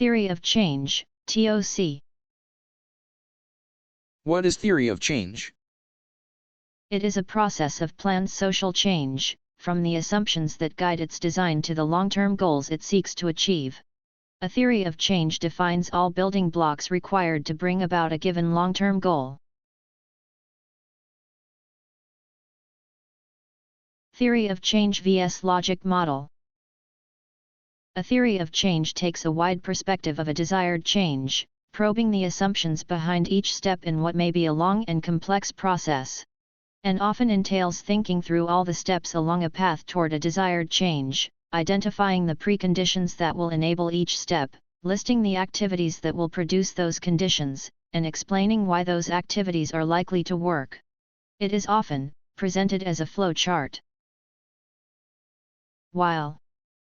Theory of change, ToC. What is theory of change? It is a process of planned social change, from the assumptions that guide its design to the long-term goals it seeks to achieve. A theory of change defines all building blocks required to bring about a given long-term goal. Theory of change vs. logic model. A theory of change takes a wide perspective of a desired change, probing the assumptions behind each step in what may be a long and complex process, and often entails thinking through all the steps along a path toward a desired change, identifying the preconditions that will enable each step, listing the activities that will produce those conditions, and explaining why those activities are likely to work. It is often presented as a flow chart. While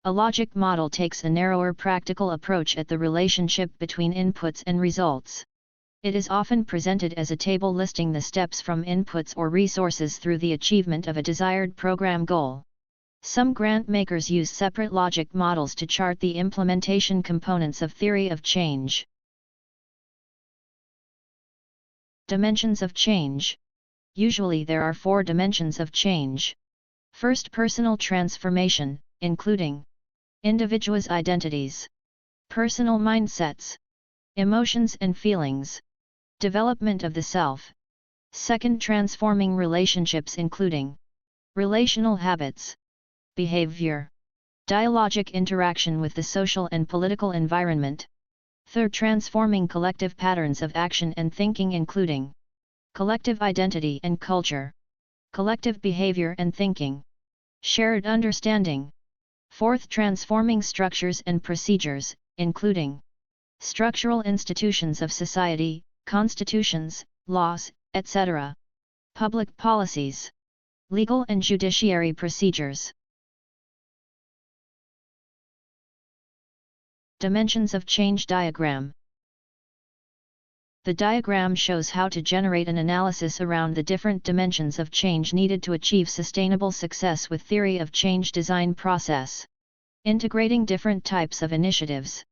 a logic model takes a narrower practical approach at the relationship between inputs and results, it is often presented as a table listing the steps from inputs or resources through the achievement of a desired program goal. Some grant makers use separate logic models to chart the implementation components of theory of change. Dimensions of change. Usually there are 4 dimensions of change. First, personal transformation, including individuals' identities, personal mindsets, emotions and feelings, development of the self. Second, transforming relationships, including relational habits, behavior, dialogic interaction with the social and political environment. Third, transforming collective patterns of action and thinking, including collective identity and culture, collective behavior and thinking, shared understanding. Fourth, transforming structures and procedures, including structural institutions of society, constitutions, laws, etc., public policies, legal and judiciary procedures. Dimensions of change diagram. The diagram shows how to generate an analysis around the different dimensions of change needed to achieve sustainable success with theory of change design process, integrating different types of initiatives.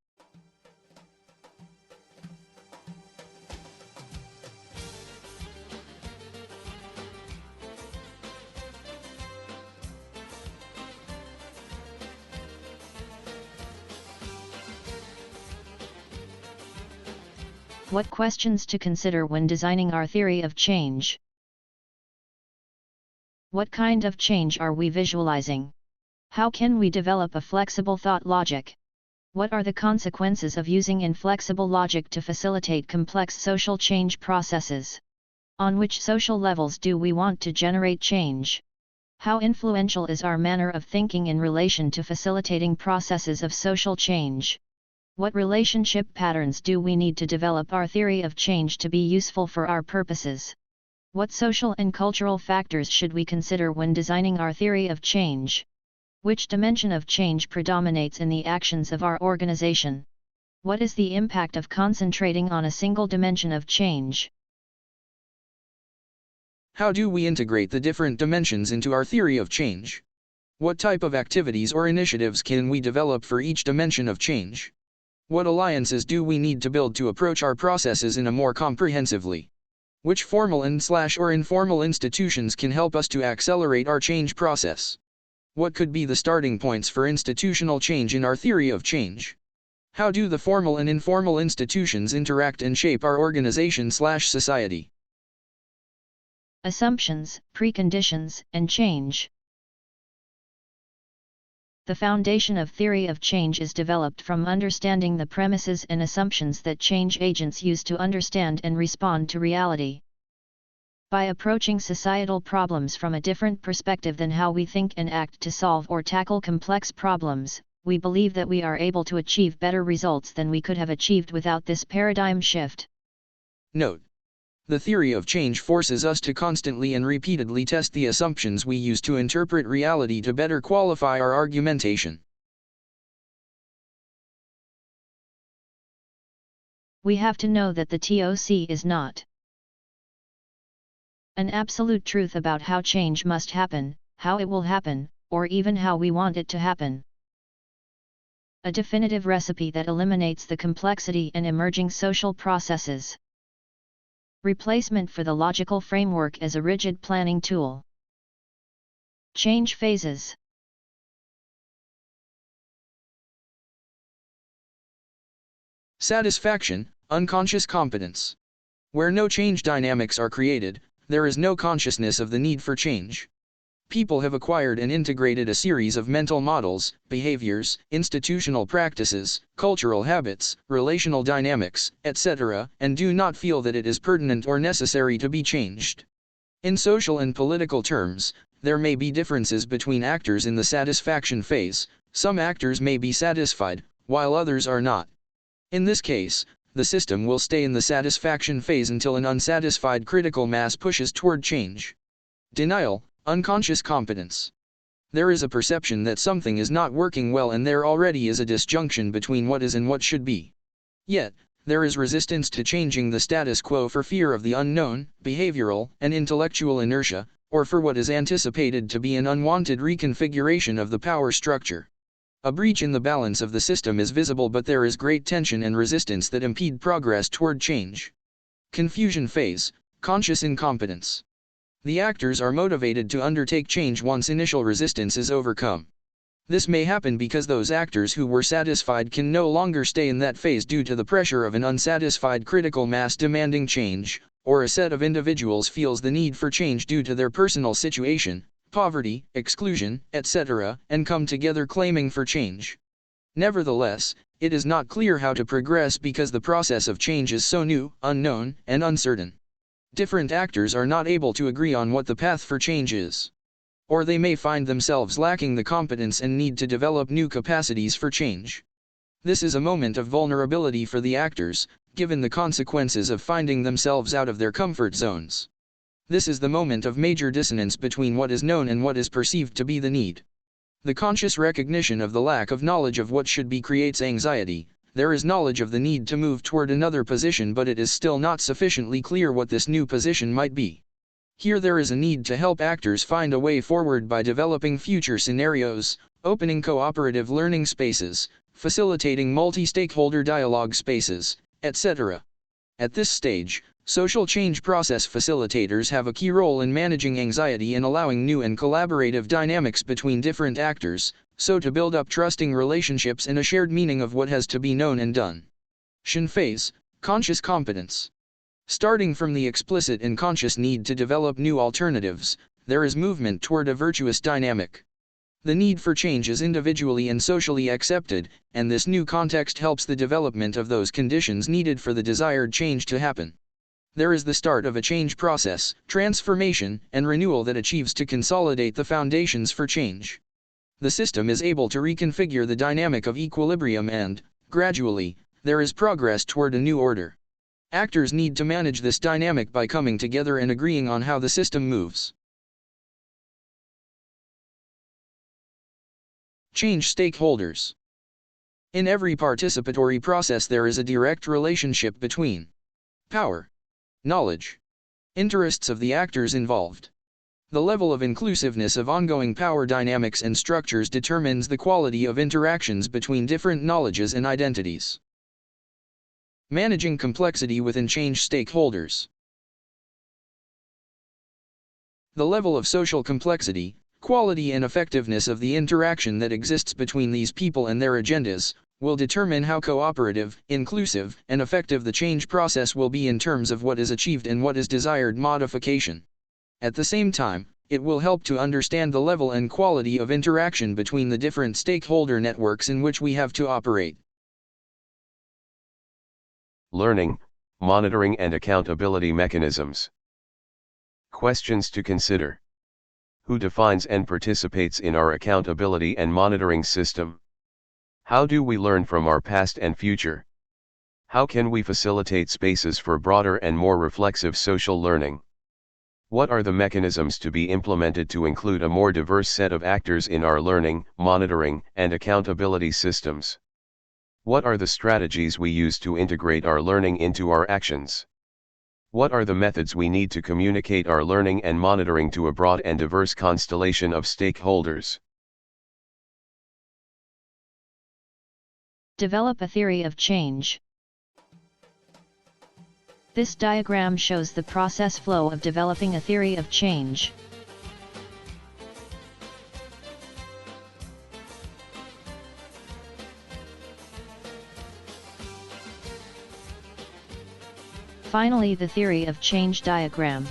What questions to consider when designing our theory of change? What kind of change are we visualizing? How can we develop a flexible thought logic? What are the consequences of using inflexible logic to facilitate complex social change processes? On which social levels do we want to generate change? How influential is our manner of thinking in relation to facilitating processes of social change? What relationship patterns do we need to develop our theory of change to be useful for our purposes? What social and cultural factors should we consider when designing our theory of change? Which dimension of change predominates in the actions of our organization? What is the impact of concentrating on a single dimension of change? How do we integrate the different dimensions into our theory of change? What type of activities or initiatives can we develop for each dimension of change? What alliances do we need to build to approach our processes in a more comprehensively? Which formal and/or informal institutions can help us to accelerate our change process? What could be the starting points for institutional change in our theory of change? How do the formal and informal institutions interact and shape our organization/society? Assumptions, preconditions, and change. The foundation of theory of change is developed from understanding the premises and assumptions that change agents use to understand and respond to reality. By approaching societal problems from a different perspective than how we think and act to solve or tackle complex problems, we believe that we are able to achieve better results than we could have achieved without this paradigm shift. Note: the theory of change forces us to constantly and repeatedly test the assumptions we use to interpret reality to better qualify our argumentation. We have to know that the ToC is not an absolute truth about how change must happen, how it will happen, or even how we want it to happen. a definitive recipe that eliminates the complexity in emerging social processes. Replacement for the logical framework as a rigid planning tool. Change phases. Satisfaction, unconscious competence. Where no change dynamics are created, there is no consciousness of the need for change. People have acquired and integrated a series of mental models, behaviors, institutional practices, cultural habits, relational dynamics, etc., and do not feel that it is pertinent or necessary to be changed. In social and political terms, there may be differences between actors in the satisfaction phase. Some actors may be satisfied, while others are not. In this case, the system will stay in the satisfaction phase until an unsatisfied critical mass pushes toward change. Denial, unconscious competence. There is a perception that something is not working well and there already is a disjunction between what is and what should be. Yet, there is resistance to changing the status quo for fear of the unknown, behavioral and intellectual inertia, or for what is anticipated to be an unwanted reconfiguration of the power structure. A breach in the balance of the system is visible, but there is great tension and resistance that impede progress toward change. Confusion phase, conscious incompetence. The actors are motivated to undertake change once initial resistance is overcome. This may happen because those actors who were satisfied can no longer stay in that phase due to the pressure of an unsatisfied critical mass demanding change, or a set of individuals feels the need for change due to their personal situation, poverty, exclusion, etc., and come together claiming for change. Nevertheless, it is not clear how to progress because the process of change is so new, unknown, and uncertain. Different actors are not able to agree on what the path for change is. Or they may find themselves lacking the competence and need to develop new capacities for change. This is a moment of vulnerability for the actors, given the consequences of finding themselves out of their comfort zones. This is the moment of major dissonance between what is known and what is perceived to be the need. The conscious recognition of the lack of knowledge of what should be creates anxiety. There is knowledge of the need to move toward another position, but it is still not sufficiently clear what this new position might be. Here there is a need to help actors find a way forward by developing future scenarios, opening cooperative learning spaces, facilitating multi-stakeholder dialogue spaces, etc. At this stage, social change process facilitators have a key role in managing anxiety and allowing new and collaborative dynamics between different actors, so to build up trusting relationships and a shared meaning of what has to be known and done. Shin phase, conscious competence. Starting from the explicit and conscious need to develop new alternatives, there is movement toward a virtuous dynamic. The need for change is individually and socially accepted, and this new context helps the development of those conditions needed for the desired change to happen. There is the start of a change process, transformation, and renewal that achieves to consolidate the foundations for change. The system is able to reconfigure the dynamic of equilibrium and, gradually, there is progress toward a new order. Actors need to manage this dynamic by coming together and agreeing on how the system moves. Change stakeholders. In every participatory process there is a direct relationship between power, knowledge, interests of the actors involved. The level of inclusiveness of ongoing power dynamics and structures determines the quality of interactions between different knowledges and identities. Managing complexity within change stakeholders. The level of social complexity, quality and effectiveness of the interaction that exists between these people and their agendas, will determine how cooperative, inclusive, and effective the change process will be in terms of what is achieved and what is desired modification. At the same time, it will help to understand the level and quality of interaction between the different stakeholder networks in which we have to operate. Learning, monitoring and accountability mechanisms. Questions to consider. Who defines and participates in our accountability and monitoring system? How do we learn from our past and future? How can we facilitate spaces for broader and more reflexive social learning? What are the mechanisms to be implemented to include a more diverse set of actors in our learning, monitoring, and accountability systems? What are the strategies we use to integrate our learning into our actions? What are the methods we need to communicate our learning and monitoring to a broad and diverse constellation of stakeholders? Develop a theory of change. This diagram shows the process flow of developing a theory of change. Finally, the theory of change diagram.